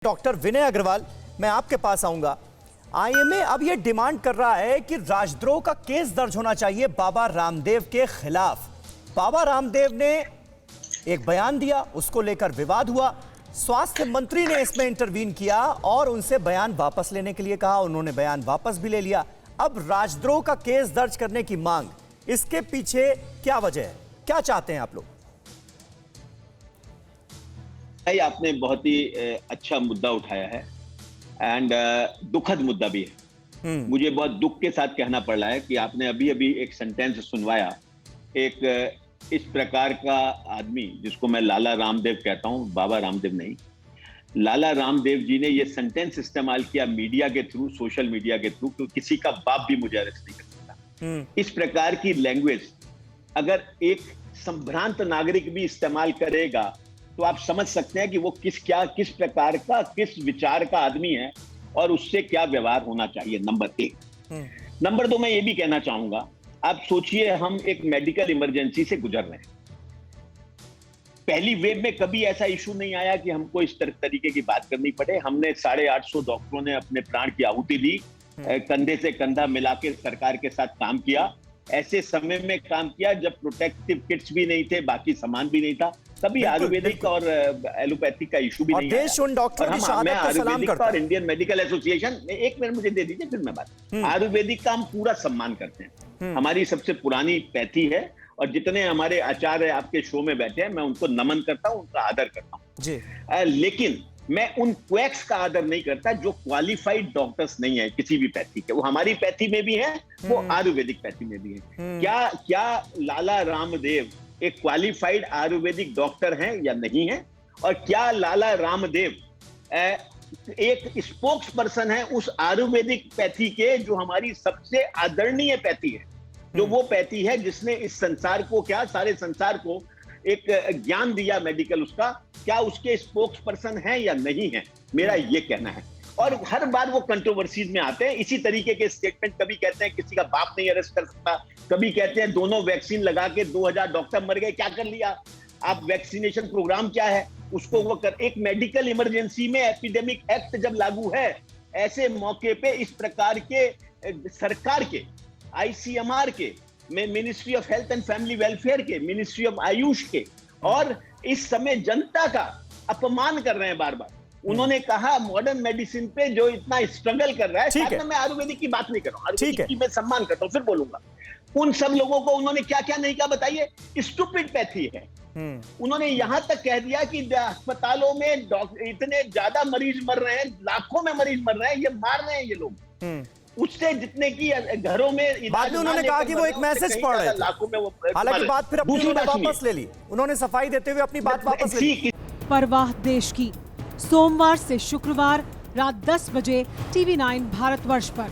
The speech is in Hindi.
डॉक्टर विनय अग्रवाल, मैं आपके पास आऊंगा। आईएमए अब यह डिमांड कर रहा है कि राजद्रोह का केस दर्ज होना चाहिए बाबा रामदेव के खिलाफ। बाबा रामदेव ने एक बयान दिया, उसको लेकर विवाद हुआ। स्वास्थ्य मंत्री ने इसमें इंटरवीन किया और उनसे बयान वापस लेने के लिए कहा। उन्होंने बयान वापस भी ले लिया। अब राजद्रोह का केस दर्ज करने की मांग, इसके पीछे क्या वजह है? क्या चाहते हैं आप लोग? आपने बहुत ही अच्छा मुद्दा उठाया है एंड दुखद मुद्दा भी है। मुझे बहुत दुख के साथ कहना पड़ रहा है कि आपने अभी अभी एक सेंटेंस सुनवाया। एक इस प्रकार का आदमी जिसको मैं लाला रामदेव कहता हूं, बाबा रामदेव नहीं, लाला रामदेव जी ने ये सेंटेंस इस्तेमाल किया मीडिया के थ्रू, सोशल मीडिया के थ्रू, कि किसी का बाप भी मुझे अरेस्ट नहीं कर सकता। इस प्रकार की लैंग्वेज अगर एक संभ्रांत नागरिक भी इस्तेमाल करेगा तो आप समझ सकते हैं कि वो किस प्रकार का, किस विचार का आदमी है और उससे क्या व्यवहार होना चाहिए। नंबर एक। नंबर दो, मैं ये भी कहना चाहूंगा, आप सोचिए हम एक मेडिकल इमरजेंसी से गुजर रहे हैं। पहली वेव में कभी ऐसा इशू नहीं आया कि हमको इस तरीके की बात करनी पड़े। हमने 850 डॉक्टरों ने अपने प्राण की आहुति दी, कंधे से कंधा मिला के सरकार के साथ काम किया। ऐसे समय में काम किया जब प्रोटेक्टिव किट्स भी नहीं थे, बाकी सामान भी नहीं था, तभी आयुर्वेदिक और एलोपैथिक का इशू भी नहीं देश उन डॉक्टरों की शहादत को सलाम करता है। और इंडियन मेडिकल एसोसिएशन, एक मिनट मुझे दे दीजिए फिर मैं बात। आयुर्वेदिक का हम पूरा सम्मान करते हैं। हमारी सबसे पुरानी पैथी है और जितने हमारे आचार्य आपके शो में बैठे हैं मैं उनको नमन करता हूं, उनका आदर करता हूं जी। लेकिन मैं उन क्वैक्स का आदर नहीं करता जो क्वालिफाइड डॉक्टर्स नहीं है किसी भी पैथी के। वो हमारी पैथी में भी है, वो आयुर्वेदिक पैथी में भी है। क्या लाला रामदेव एक क्वालिफाइड आयुर्वेदिक डॉक्टर हैं या नहीं है? और क्या लाला रामदेव एक स्पोक्स पर्सन है उस आयुर्वेदिक पैथी के जो हमारी सबसे आदरणीय पैथी है, जो वो पैथी है जिसने इस संसार को, क्या सारे संसार को एक ज्ञान दिया मेडिकल, उसका क्या उसके स्पोक्स पर्सन है या नहीं है? मेरा ये कहना है। और हर बार वो कंट्रोवर्सीज में आते हैं इसी तरीके के स्टेटमेंट। कभी कहते हैं किसी का बाप नहीं अरेस्ट कर सकता, कभी कहते हैं दोनों वैक्सीन लगा के 2000 डॉक्टर मर गए, क्या कर लिया आप? वैक्सीनेशन प्रोग्राम क्या है उसको वो कर। एक मेडिकल इमरजेंसी में एपिडेमिक एक्ट जब लागू है, ऐसे मौके पे इस प्रकार के सरकार के, आईसीएमआर के, ministry of health and family welfare के, मिनिस्ट्री ऑफ आयुष के, और इस समय जनता का अपमान कर रहे हैं बार बार। उन्होंने कहा मॉडर्न मेडिसिन पे जो इतना स्ट्रगल कर रहा है, मैं आयुर्वेदिक की बात नहीं कर रहा हूं, आयुर्वेदिक की मैं सम्मान करता हूं, फिर बोलूंगा। उन सब लोगों को उन्होंने क्या क्या नहीं कहा बताइए? स्टूपिड पैथी है। उन्होंने यहां तक कह दिया कि अस्पतालों में इतने ज्यादा मरीज मर रहे हैं, लाखों में मरीज मर रहे हैं, ये मार रहे हैं ये लोग उससे जितने की घरों में। बाद में उन्होंने कहा कि वो एक मैसेज पढ़ रहे थे, लाखों में वो, हालांकि बात फिर अपनी वापस ले ली। उन्होंने सफाई देते हुए अपनी बात वापस ले ली। परवाह देश की, सोमवार से शुक्रवार रात 10 बजे TV9 भारतवर्ष पर।